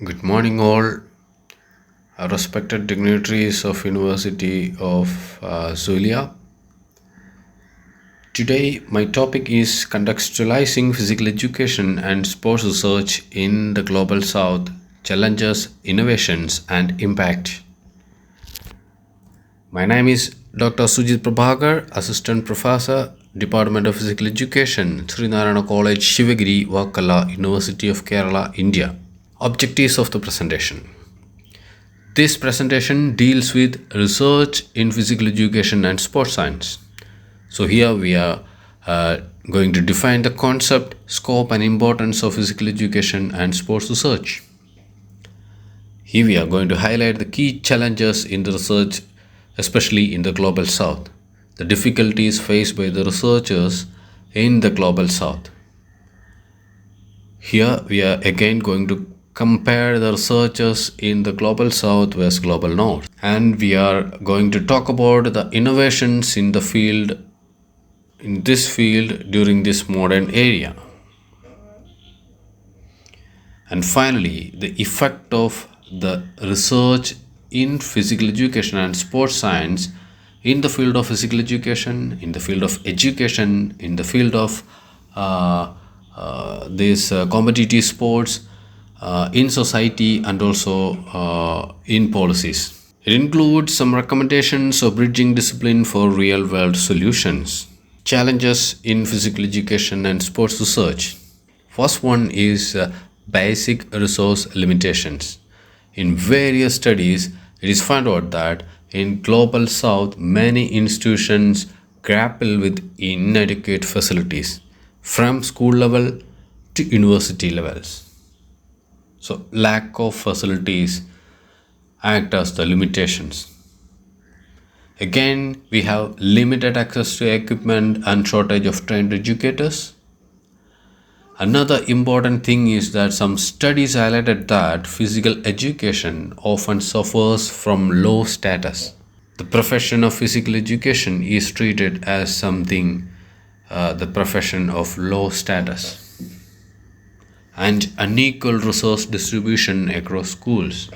Good morning, all respected dignitaries of University of Zulia. Today, my topic is contextualizing physical education and sports research in the Global South: challenges, innovations, and impact. My name is Dr. SUJITH PRABHAKAR, Assistant Professor, Department of Physical Education, Sree Narayana College, Sivagiri, Varkala, University of Kerala, India. Objectives of the presentation. This presentation deals with research in physical education and sports science. So here we are going to define the concept, scope and importance of physical education and sports research. Here we are going to highlight the key challenges in the research, especially in the Global South, the difficulties faced by the researchers in the Global South. Here we are again going to compare the researchers in the Global South versus Global North, and we are going to talk about the innovations in this field during this modern era. And finally, the effect of the research in physical education and sports science in the field of physical education, in the field of education, in the field of competitive sports, in society, and also in policies. It includes some recommendations of bridging discipline for real-world solutions. Challenges in physical education and sports research. First one is basic resource limitations. In various studies, it is found out that in Global South, many institutions grapple with inadequate facilities from school level to university levels. So, lack of facilities act as the limitations. Again, we have limited access to equipment and shortage of trained educators. Another important thing is that some studies highlighted that physical education often suffers from low status. The profession of physical education is treated as something, the profession of low status, and unequal resource distribution across schools.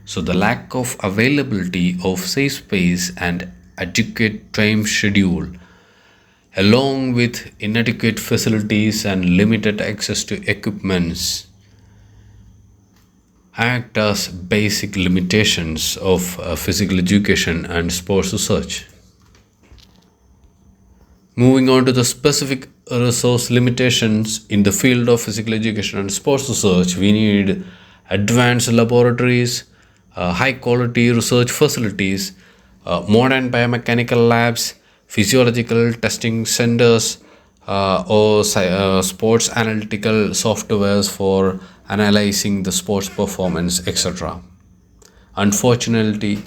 So the lack of availability of safe space and adequate time schedule, along with inadequate facilities and limited access to equipments, act as basic limitations of physical education and sports research. Moving on to the specific resource limitations in the field of physical education and sports research, we need advanced laboratories, high quality research facilities, modern biomechanical labs, physiological testing centers, or sports analytical softwares for analyzing the sports performance, etc. Unfortunately,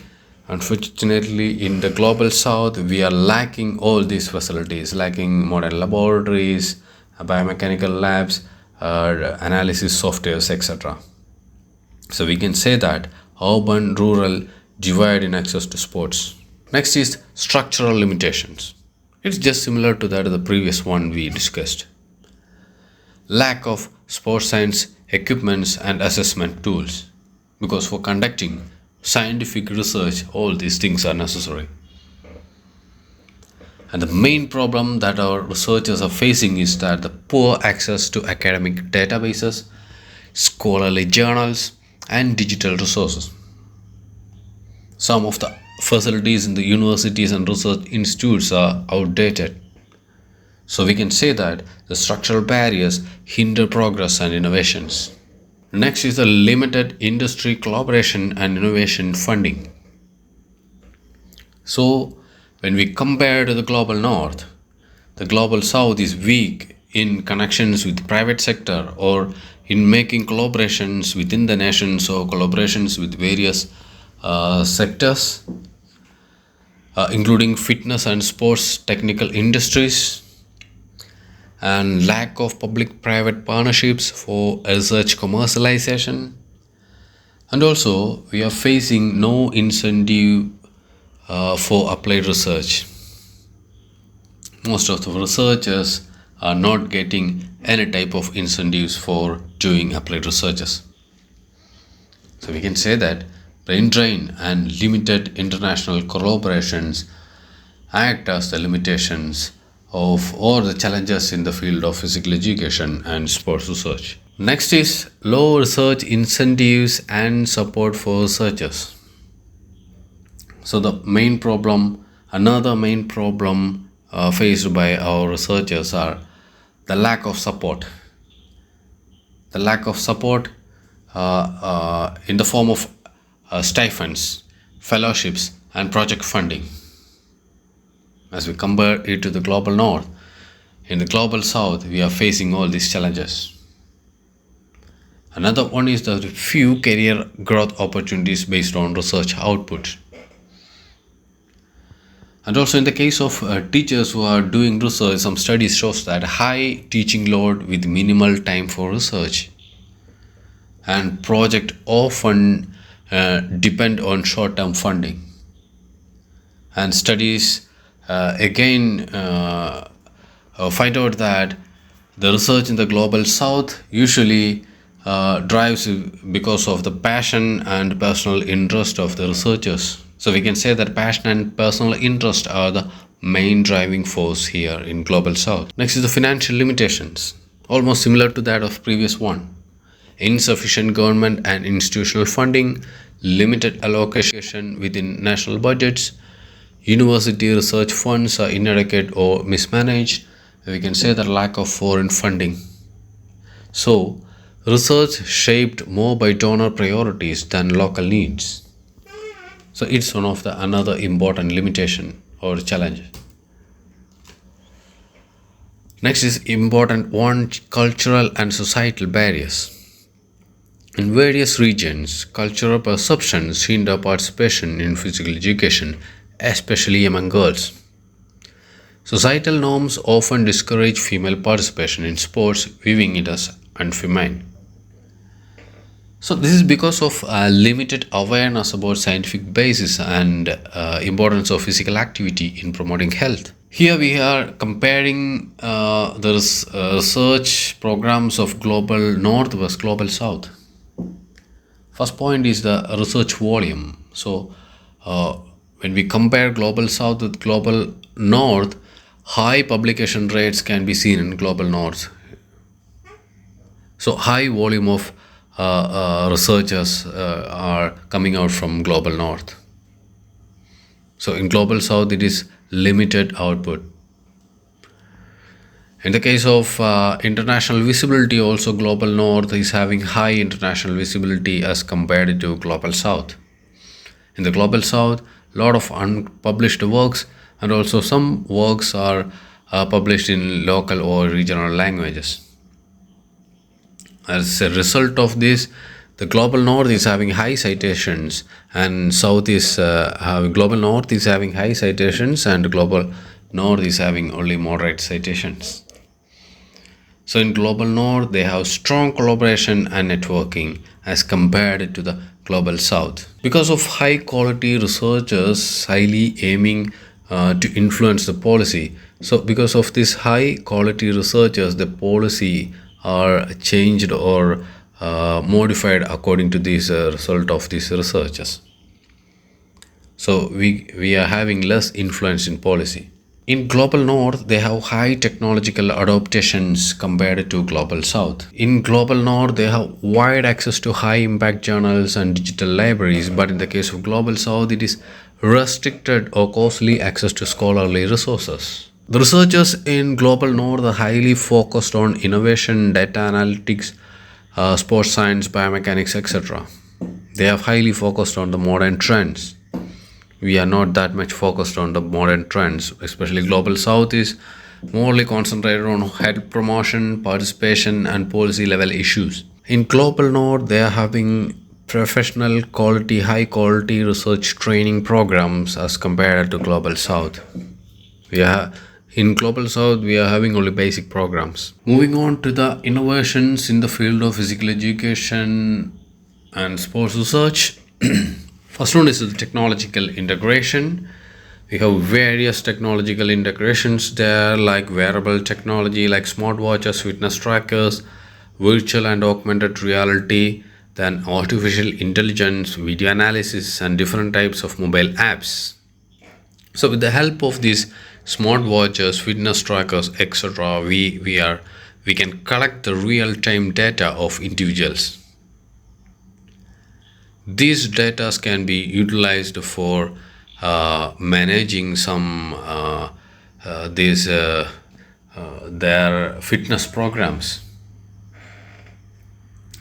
in the Global South, we are lacking all these facilities, lacking modern laboratories, biomechanical labs, analysis softwares, etc. So we can say that urban-rural divide in access to sports. Next is structural limitations. It's just similar to that of the previous one we discussed. Lack of sports science equipments and assessment tools, because for conducting scientific research, all these things are necessary. And the main problem that our researchers are facing is that the poor access to academic databases, scholarly journals, and digital resources. Some of the facilities in the universities and research institutes are outdated. So we can say that the structural barriers hinder progress and innovations. Next is the limited industry collaboration and innovation funding. So, when we compare to the Global North, the Global South is weak in connections with the private sector or in making collaborations within the nations or collaborations with various sectors, including fitness and sports technical industries, and lack of public-private partnerships for research commercialization. And also, we are facing no incentive for applied research. Most of the researchers are not getting any type of incentives for doing applied researches. So we can say that brain drain and limited international collaborations act as the limitations of or the challenges in the field of physical education and sports research. Next is low research incentives and support for researchers. So another main problem faced by our researchers are the lack of support. The lack of support in the form of stipends, fellowships, and project funding. As we compare it to the global north, in the global south, we are facing all these challenges. Another one is the few career growth opportunities based on research output. And also in the case of teachers who are doing research, some studies shows that high teaching load with minimal time for research. And project often depend on short-term funding. And studies find out that the research in the global south usually drives because of the passion and personal interest of the researchers. So we can say that passion and personal interest are the main driving force here in global south. Next is the financial limitations, almost similar to that of previous one. Insufficient government and institutional funding, limited allocation within national budgets, university research funds are inadequate or mismanaged. We can say that lack of foreign funding. So, research shaped more by donor priorities than local needs. So, it's one of the another important limitation or challenge. Next is important one, cultural and societal barriers. In various regions, cultural perceptions hinder participation in physical education, especially among girls. Societal norms often discourage female participation in sports, viewing it as unfeminine. So this is because of limited awareness about scientific basis and importance of physical activity in promoting health. Here we are comparing the research programs of global north versus global south. First point is the research volume. So when we compare global south with global north, high publication rates can be seen in global north. So high volume of researchers are coming out from global north. So in global south it is limited output. In the case of international visibility, also global north is having high international visibility as compared to global south. In the global south, a lot of unpublished works and also some works are published in local or regional languages. As a result of this, the global north is having high citations and south is global north is having high citations and global north is having only moderate citations. So in global north, they have strong collaboration and networking as compared to the global south. Because of high quality researchers highly aiming to influence the policy. So because of this high quality researchers, the policy are changed or modified according to this result of these researchers. So we are having less influence in policy. In global north, they have high technological adaptations compared to global south. In global north, they have wide access to high impact journals and digital libraries, but in the case of global south, it is restricted or costly access to scholarly resources. The researchers in global north are highly focused on innovation, data analytics, sports science, biomechanics, etc. They have highly focused on the modern trends. We are not that much focused on the modern trends, especially global south is morely concentrated on health promotion, participation and policy level issues. In global north, they are having professional quality, high quality research training programs as compared to global south. In global south, we are having only basic programs. Moving on to the innovations in the field of physical education and sports research. First one is the technological integration. We have various technological integrations there, like wearable technology like smartwatches, fitness trackers, virtual and augmented reality, then artificial intelligence, video analysis, and different types of mobile apps. So with the help of these smartwatches, fitness trackers, etc., we can collect the real-time data of individuals. These data can be utilized for managing some their fitness programs.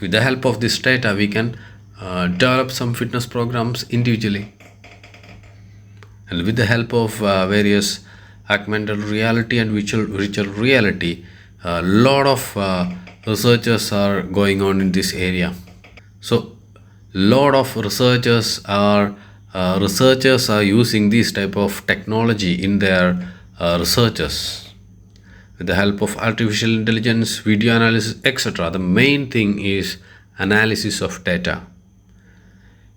With the help of this data, we can develop some fitness programs individually. And with the help of various augmented reality and virtual reality, a lot of researchers are going on in this area. So lot of researchers are using this type of technology in their researches. With the help of artificial intelligence, video analysis, etc., the main thing is analysis of data.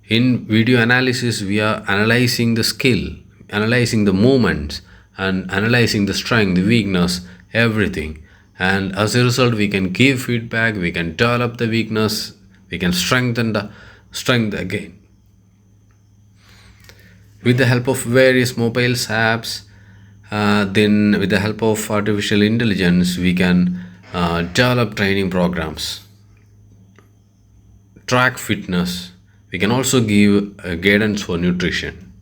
In video analysis, we are analyzing the skill, analyzing the movements, and analyzing the strength, the weakness, everything. And as a result, we can give feedback, we can develop the weakness, we can strengthen the strength again. With the help of various mobile apps, then with the help of artificial intelligence, we can develop training programs, track fitness. We can also give guidance for nutrition.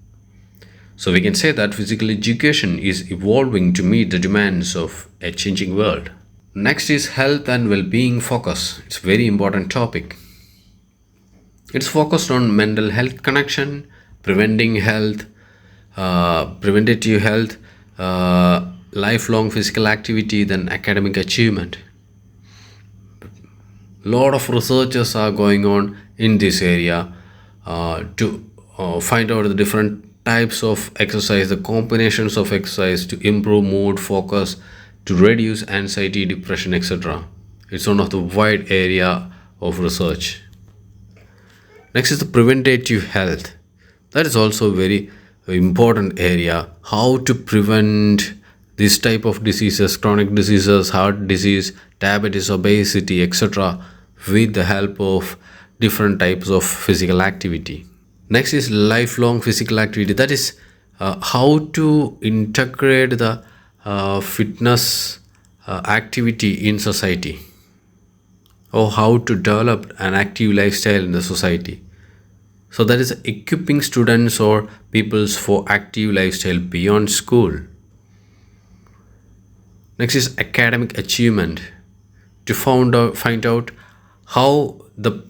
So we can say that physical education is evolving to meet the demands of a changing world. Next is health and well-being focus. It's a very important topic. It's focused on mental health connection, preventative health, lifelong physical activity, then academic achievement. Lot of researchers are going on in this area to find out the different types of exercise, the combinations of exercise to improve mood, focus, to reduce anxiety, depression, etc. It's one of the wide area of research. Next is the preventative health. That is also a very important area. How to prevent this type of diseases, chronic diseases, heart disease, diabetes, obesity, etc. with the help of different types of physical activity. Next is lifelong physical activity. That is how to integrate the fitness activity in society, or how to develop an active lifestyle in the society. So that is equipping students or peoples for active lifestyle beyond school. Next is academic achievement, to find out how the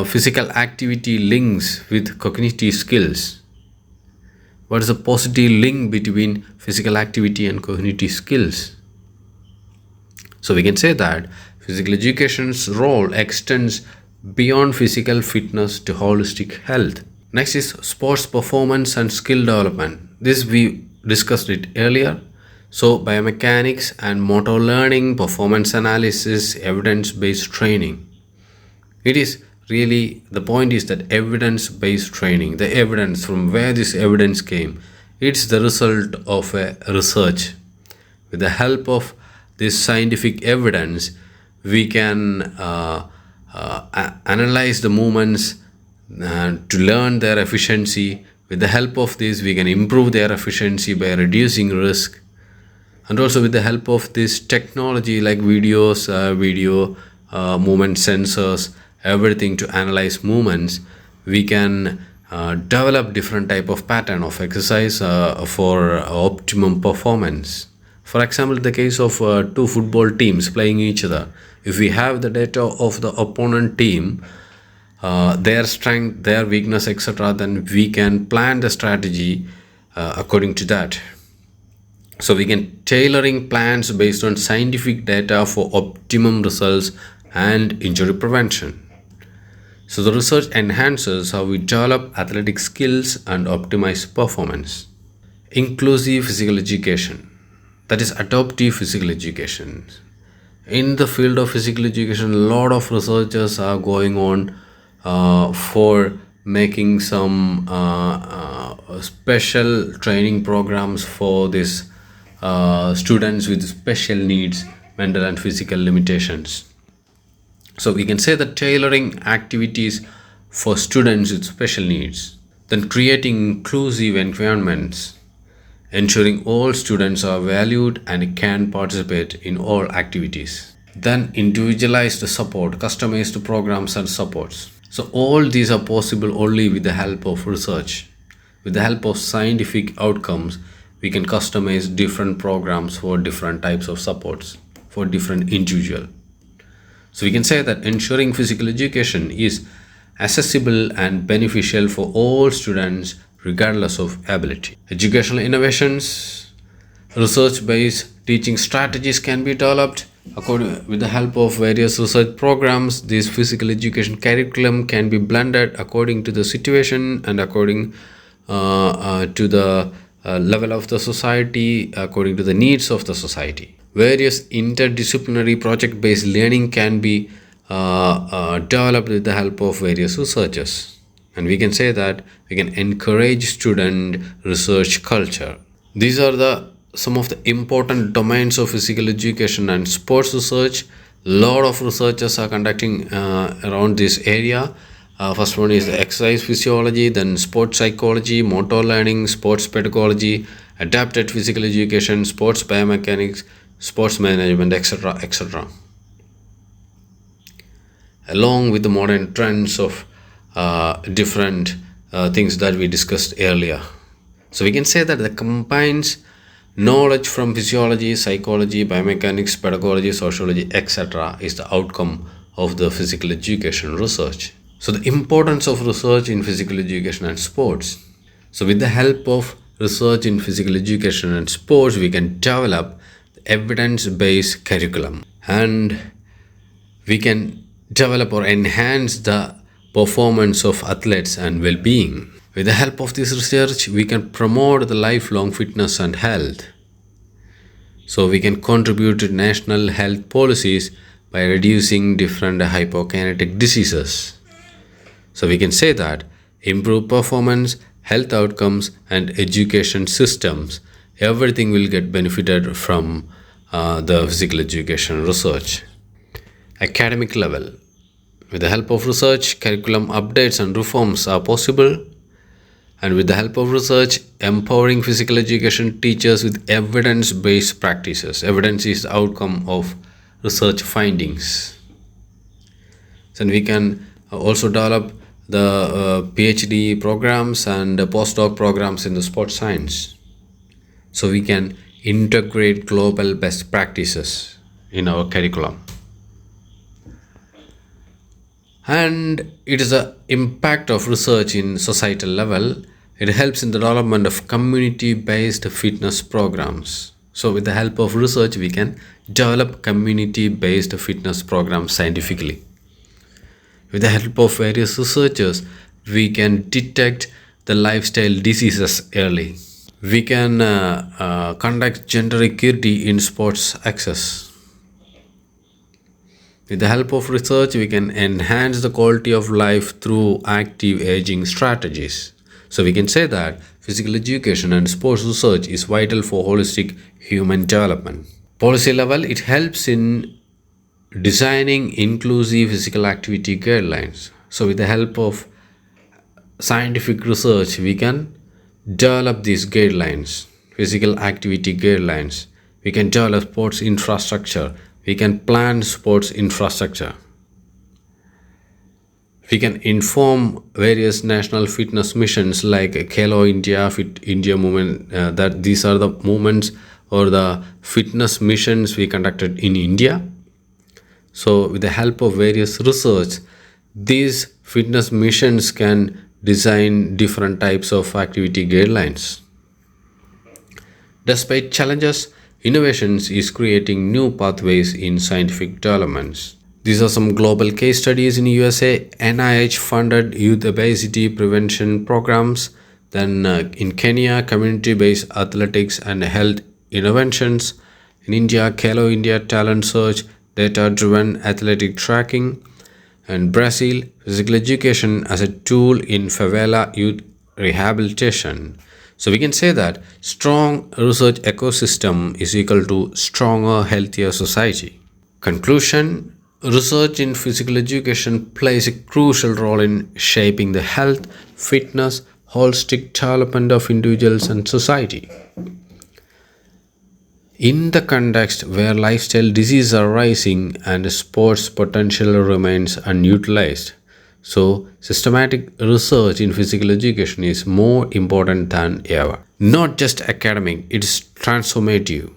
physical activity links with cognitive skills. What is the positive link between physical activity and cognitive skills? So we can say that physical education's role extends beyond physical fitness to holistic health. Next is sports performance and skill development. This we discussed it earlier. So biomechanics and motor learning, performance analysis, evidence-based training. It is really, the point is that evidence-based training, the evidence from where this evidence came, it's the result of a research. With the help of this scientific evidence, we can analyze the movements to learn their efficiency. With the help of this, we can improve their efficiency by reducing risk. And also with the help of this technology like video movement sensors, everything to analyze movements, we can develop different type of pattern of exercise for optimum performance. For example, the case of two football teams playing each other, if we have the data of the opponent team, their strength, their weakness, etc., then we can plan the strategy according to that. So we can tailoring plans based on scientific data for optimum results and injury prevention. So the research enhances how we develop athletic skills and optimize performance. Inclusive physical education, that is adaptive physical education. In the field of physical education, a lot of researchers are going on for making some special training programs for this students with special needs, mental and physical limitations. So we can say that tailoring activities for students with special needs, then creating inclusive environments, ensuring all students are valued and can participate in all activities. Then individualized support, customized programs and supports. So all these are possible only with the help of research. With the help of scientific outcomes, we can customize different programs for different types of supports for different individual. So we can say that ensuring physical education is accessible and beneficial for all students regardless of ability. Educational innovations, research-based teaching strategies can be developed. With the help of various research programs, this physical education curriculum can be blended according to the situation and according to the level of the society, according to the needs of the society. Various interdisciplinary project-based learning can be developed with the help of various researchers. And we can say that we can encourage student research culture. These are some of the important domains of physical education and sports research. Lot of researchers are conducting around this area. First one is the exercise physiology, then sports psychology, motor learning, sports pedagogy, adapted physical education, sports biomechanics, sports management, etc., etc. Along with the modern trends of different things that we discussed earlier. So we can say that it combines knowledge from physiology, psychology, biomechanics, pedagogy, sociology, etc. is the outcome of the physical education research. So the importance of research in physical education and sports. So with the help of research in physical education and sports, we can develop evidence-based curriculum, and we can develop or enhance the performance of athletes and well-being. With the help of this research, we can promote the lifelong fitness and health. So we can contribute to national health policies by reducing different hypokinetic diseases. So we can say that improve performance, health outcomes and education systems, everything will get benefited from the physical education research. Academic level. With the help of research, curriculum updates and reforms are possible. And with the help of research, empowering physical education teachers with evidence-based practices. Evidence is the outcome of research findings. Then we can also develop the PhD programs and postdoc programs in the sports science. So we can integrate global best practices in our curriculum. And it is the impact of research in societal level. It helps in the development of community-based fitness programs. So with the help of research, we can develop community-based fitness programs scientifically. With the help of various researchers, we can detect the lifestyle diseases early. We can conduct gender equity in sports access. With the help of research, we can enhance the quality of life through active aging strategies. So we can say that physical education and sports research is vital for holistic human development. Policy level, it helps in designing inclusive physical activity guidelines. So with the help of scientific research, we can develop these guidelines, physical activity guidelines. We can develop sports infrastructure. We can plan sports infrastructure. We can inform various national fitness missions like Khelo India, Fit India movement, that these are the movements or the fitness missions we conducted in India. So with the help of various research, these fitness missions can design different types of activity guidelines. Despite challenges, innovations is creating new pathways in scientific developments. These are some global case studies in USA. NIH funded youth obesity prevention programs. Then in Kenya, community-based athletics and health interventions. In India, Khelo India talent search, data-driven athletic tracking. And Brazil, physical education as a tool in favela youth rehabilitation. So we can say that strong research ecosystem is equal to stronger, healthier society. Conclusion, Research in physical education plays a crucial role in shaping the health, fitness, holistic development of individuals and society. In the context where lifestyle diseases are rising and sports potential remains unutilized, so systematic research in physical education is more important than ever. Not just academic, it is transformative.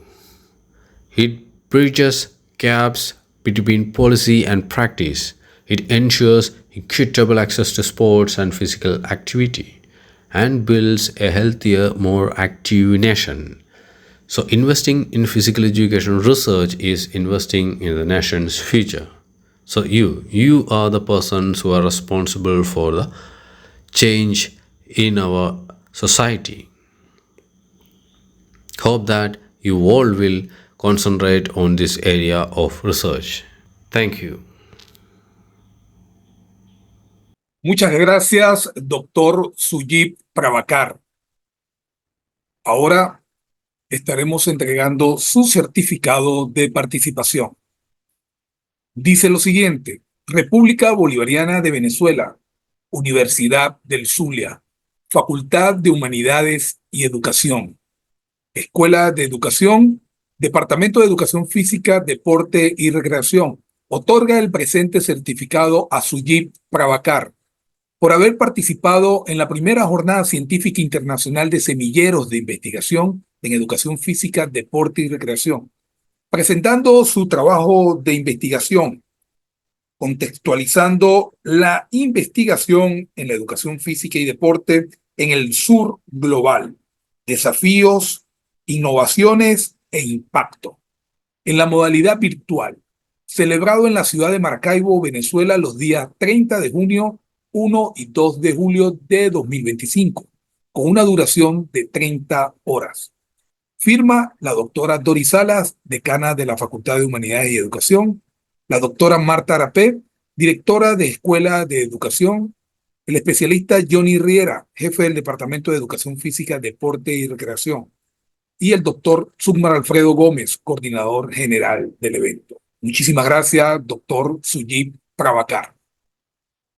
It bridges gaps between policy and practice. It ensures equitable access to sports and physical activity and builds a healthier, more active nation. So, investing in physical education research is investing in the nation's future. So, you are the persons who are responsible for the change in our society. Hope that you all will concentrate on this area of research. Thank you. Muchas gracias, doctor SUJITH PRABHAKAR. Ahora estaremos entregando su certificado de participación. Dice lo siguiente: República Bolivariana de Venezuela, Universidad del Zulia, Facultad de Humanidades y Educación, Escuela de Educación, Departamento de Educación Física, Deporte y Recreación. Otorga el presente certificado a SUJITH PRABHAKAR por haber participado en la primera Jornada Científica Internacional de Semilleros de Investigación en Educación Física, Deporte y Recreación, presentando su trabajo de investigación, contextualizando la investigación en la educación física y deporte en el sur global, desafíos, innovaciones e impacto, en la modalidad virtual, celebrado en la ciudad de Maracaibo, Venezuela, los días 30 de junio, 1 y 2 de julio de 2025, con una duración de 30 horas. Firma la doctora Doris Salas, decana de la Facultad de Humanidades y Educación, la doctora Marta Arapé, directora de Escuela de Educación, el especialista Johnny Riera, jefe del Departamento de Educación Física, Deporte y Recreación, y el doctor SUMMAR Alfredo Gómez, coordinador general del evento. Muchísimas gracias, doctor SUJITH PRABHAKAR.